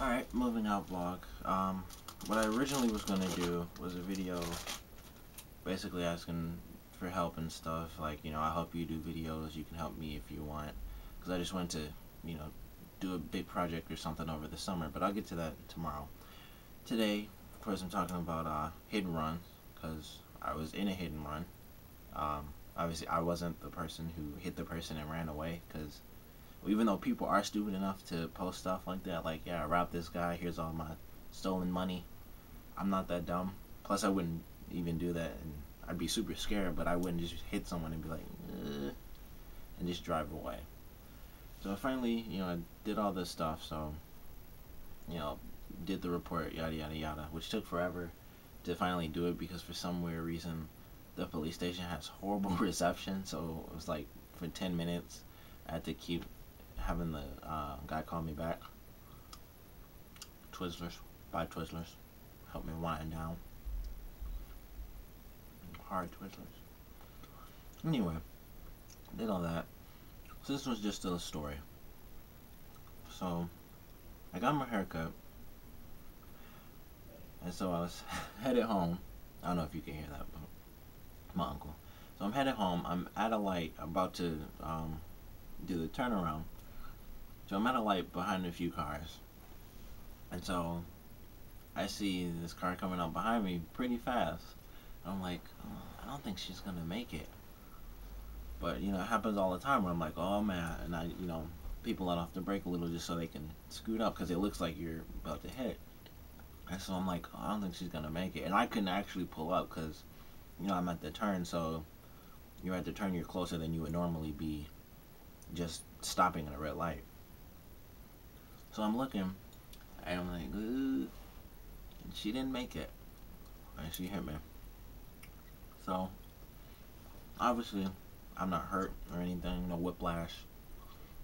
Alright, moving out vlog. What I originally was gonna do was a video basically asking for help and stuff. Like, I'll help you do videos, you can help me if you want. Because I just went to, do a big project or something over the summer, but I'll get to that tomorrow. Today, of course, I'm talking about hit and runs, because I was in a hit and run. Obviously, I wasn't the person who hit the person and ran away, because even though people are stupid enough to post stuff like that, like, yeah, I robbed this guy, here's all my stolen money, I'm not that dumb. Plus, I wouldn't even do that, and I'd be super scared, but I wouldn't just hit someone and be like, and just drive away. So I finally, I did all this stuff, so, did the report, yada, yada, yada, which took forever to finally do it because for some weird reason, the police station has horrible reception, so it was like, for 10 minutes, I had to keep having the guy call me back. Twizzlers, bye Twizzlers, help me wind down. Hard Twizzlers. Anyway, did all that. So this was just a story. So I got my haircut, and so I was headed home. I don't know if you can hear that, but my uncle. So I'm headed home. I'm at a light, about to do the turnaround. So I'm at a light behind a few cars, and so I see this car coming up behind me pretty fast. I'm like, oh, I don't think she's gonna make it. But it happens all the time where I'm like, oh man, and people let off the brake a little just so they can scoot up because it looks like you're about to hit. And so I'm like, oh, I don't think she's gonna make it. And I couldn't actually pull up because I'm at the turn, so you're at the turn, you're closer than you would normally be just stopping at a red light. So I'm looking, and I'm like, and she didn't make it, and she hit me. So obviously I'm not hurt or anything, no whiplash,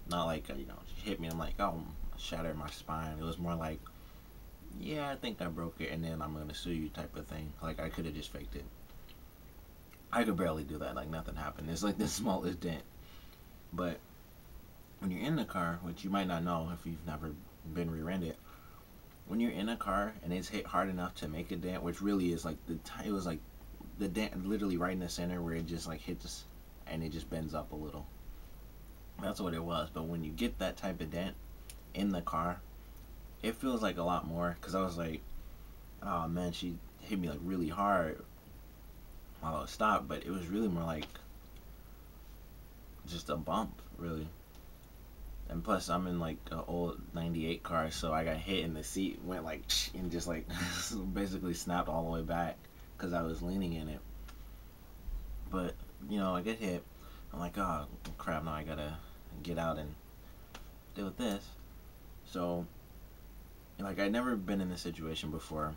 not like she hit me and I'm like, oh, I shattered my spine. It was more like, yeah, I think I broke it and then I'm gonna sue you type of thing. Like, I could have just faked it. I could barely do that, like nothing happened. It's like the smallest dent. But when you're in the car, which you might not know if you've never been rear-ended, when you're in a car and it's hit hard enough to make a dent, which really is like it was like the dent literally right in the center where it just like hits and it just bends up a little. That's what it was. But when you get that type of dent in the car, it feels like a lot more, because I was like, oh man, she hit me like really hard while I was stopped, but it was really more like just a bump, really. And plus, I'm in like an old '98 car, so I got hit and the seat went like and just like basically snapped all the way back because I was leaning in it. But I get hit. I'm like, oh crap! Now I gotta get out and deal with this. So, like, I'd never been in this situation before.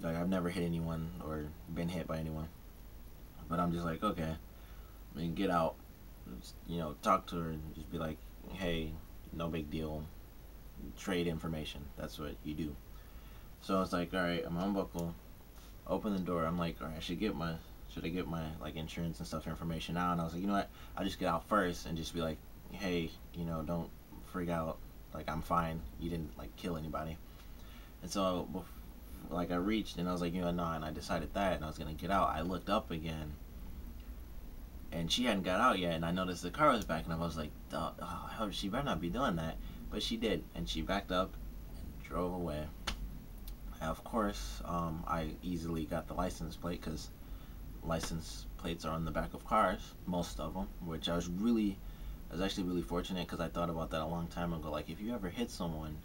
Like, I've never hit anyone or been hit by anyone. But I'm just like, okay, I mean, get out. Just, talk to her and just be like, hey, no big deal. Trade information. That's what you do. So I was like, all right, I'm unbuckle, open the door. I'm like, all right, should I get my like insurance and stuff information out? And I was like, you know what? I'll just get out first and just be like, hey, don't freak out. Like, I'm fine. You didn't like kill anybody. And so, like, I reached and I was like, no, and I decided that, and I was gonna get out. I looked up again, and she hadn't got out yet, and I noticed the car was backing up. I was like, oh, she better not be doing that. But she did, and she backed up and drove away. Of course, I easily got the license plate because license plates are on the back of cars, most of them, which I was actually really fortunate because I thought about that a long time ago. Like, if you ever hit someone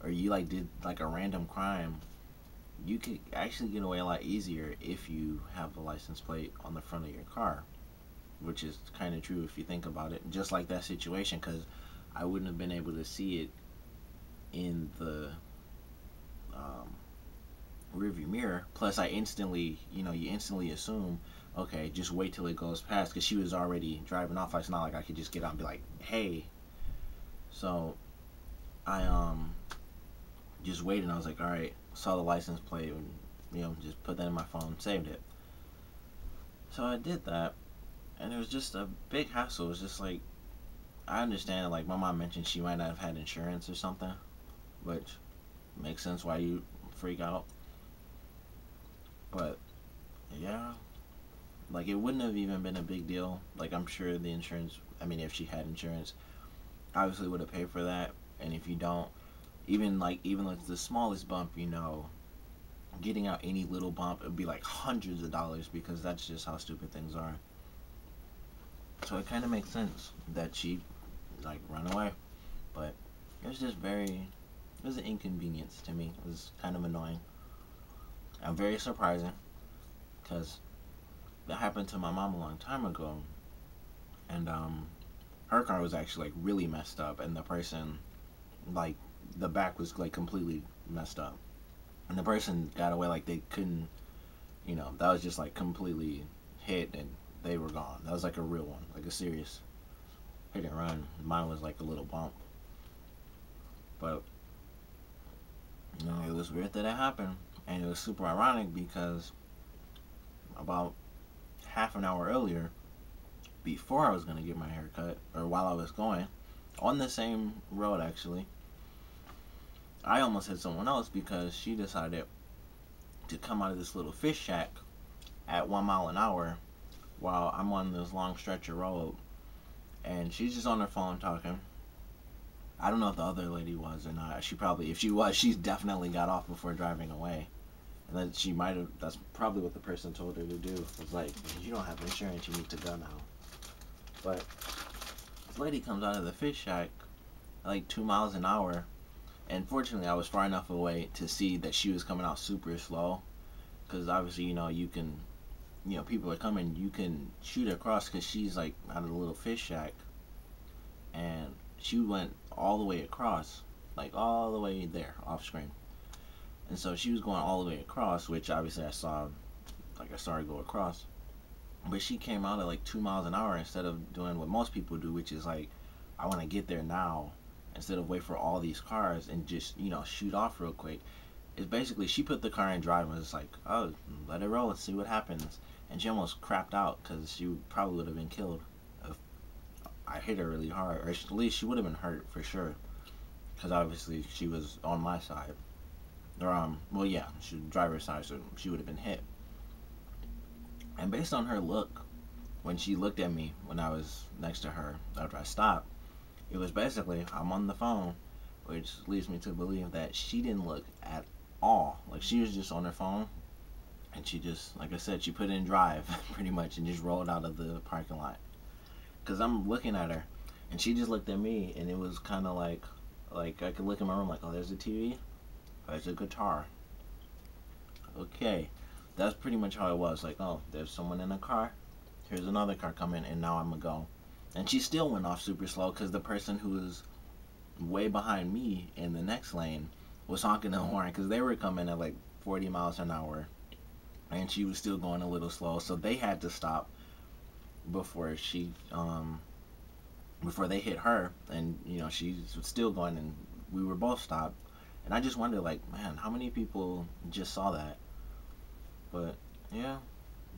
or you like did like a random crime, you could actually get away a lot easier if you have a license plate on the front of your car, which is kind of true if you think about it. Just like that situation, because I wouldn't have been able to see it in the rearview mirror. Plus, I instantly, you instantly assume, okay, just wait till it goes past, because she was already driving off. It's not like I could just get out and be like, hey. So I just waited. I was like, all right, saw the license plate and just put that in my phone, saved it. So I did that, and it was just a big hassle. It was just like, I understand, like, my mom mentioned she might not have had insurance or something, which Makes sense why you freak out. But yeah, like it wouldn't have even been a big deal. Like I'm sure the insurance, I mean, if she had insurance, obviously would have paid for that. And if you don't, even like the smallest bump, getting out any little bump, it'd be like hundreds of dollars because that's just how stupid things are. So it kind of makes sense that she like run away, but it was just it was an inconvenience to me. It was kind of annoying and very surprising because that happened to my mom a long time ago, and her car was actually like really messed up, and the person like the back was like completely messed up, and the person got away like they couldn't, that was just like completely hit and they were gone. That was like a real one, like a serious hit and run. Mine was like a little bump, but it was weird that it happened, and it was super ironic because about half an hour earlier, before I was gonna get my hair cut, or while I was going on the same road actually, I almost hit someone else because she decided to come out of this little fish shack at 1 mile an hour while I'm on this long stretch of road, and she's just on her phone talking. I don't know if the other lady was or not. She probably, if she was, she definitely got off before driving away. And then she might have, that's probably what the person told her to do. It was like, you don't have insurance, you need to go now. But this lady comes out of the fish shack at like 2 miles an hour. And fortunately, I was far enough away to see that she was coming out super slow. Because obviously, you can, people are coming, you can shoot across because she's like out of the little fish shack. And she went all the way across, like all the way there, off screen. And so she was going all the way across, which obviously I saw her go across. But she came out at like 2 miles an hour instead of doing what most people do, which is like, I want to get there now instead of wait for all these cars and just, shoot off real quick. It's basically, she put the car in drive and was like, oh, let it roll, let's see what happens. And she almost crapped out because she probably would have been killed if I hit her really hard. Or at least she would have been hurt for sure. Because obviously she was on my side. Or, well, yeah, she was driver's side, so she would have been hit. And based on her look, when she looked at me when I was next to her after I stopped, it was basically, I'm on the phone, which leads me to believe that she didn't look at all. Like, she was just on her phone, and she just, like I said, she put it in drive, pretty much, and just rolled out of the parking lot. Because I'm looking at her, and she just looked at me, and it was kind of like I could look in my room like, oh, there's a TV, there's a guitar. Okay, that's pretty much how it was. Like, oh, there's someone in a car, here's another car coming, and now I'm gonna go. And she still went off super slow because the person who was way behind me in the next lane was honking the horn because they were coming at like 40 miles an hour, and she was still going a little slow, so they had to stop before before they hit her. And she was still going, and we were both stopped. And I just wonder, like, man, how many people just saw that? But yeah,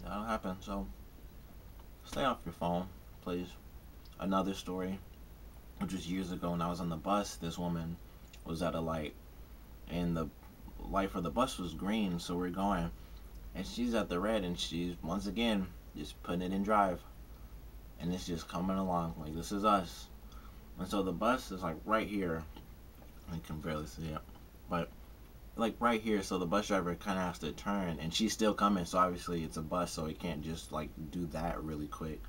that'll happen. So stay off your phone, please. Another story, which was years ago when I was on the bus. This woman was at a light, and the light for the bus was green, so we're going, and she's at the red, and she's once again just putting it in drive, and it's just coming along like this is us. And so the bus is like right here. I can barely see it, but like right here, so the bus driver kind of has to turn, and she's still coming, so obviously it's a bus, so it can't just like do that really quick.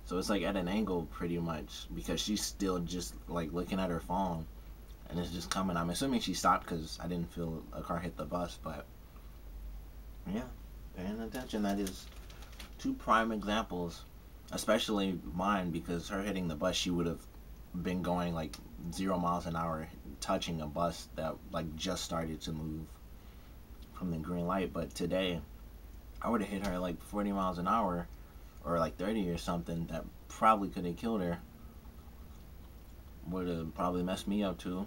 So it's like at an angle pretty much because she's still just like looking at her phone, and it's just coming. I'm assuming she stopped because I didn't feel a car hit the bus, but yeah, paying attention. That is two prime examples, especially mine, because her hitting the bus, she would have been going like 0 miles an hour, touching a bus that like just started to move from the green light. But today, I would have hit her like 40 miles an hour or like 30 or something. That probably could have killed her. Would have probably messed me up too.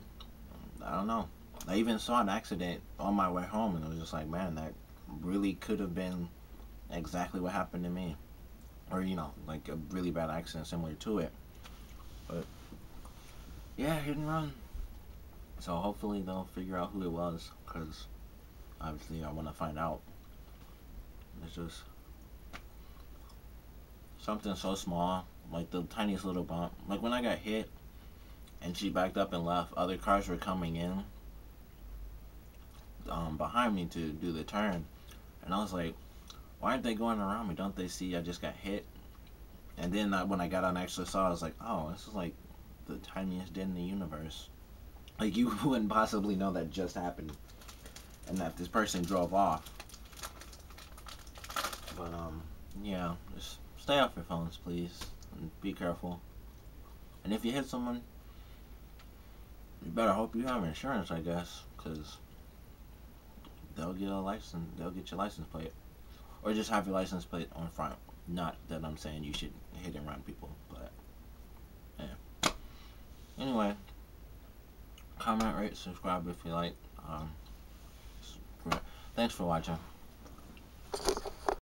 I don't know. I even saw an accident on my way home, and it was just like, man, that really could have been exactly what happened to me. Or, like a really bad accident similar to it. But, yeah, hit and run. So hopefully they'll figure out who it was, because obviously I want to find out. It's just something so small, like the tiniest little bump. Like when I got hit and she backed up and left, other cars were coming in behind me to do the turn. And I was like, why aren't they going around me? Don't they see I just got hit? And then when I got on, I actually saw, I was like, oh, this is like the tiniest dent in the universe. Like, you wouldn't possibly know that just happened and that this person drove off. But, yeah, just stay off your phones, please, and be careful. And if you hit someone, you better hope you have insurance, I guess, because they'll get a license, they'll get your license plate. Or just have your license plate on front. Not that I'm saying you should hit and run people, but, yeah. Anyway, comment, rate, subscribe if you like. Thanks for watching.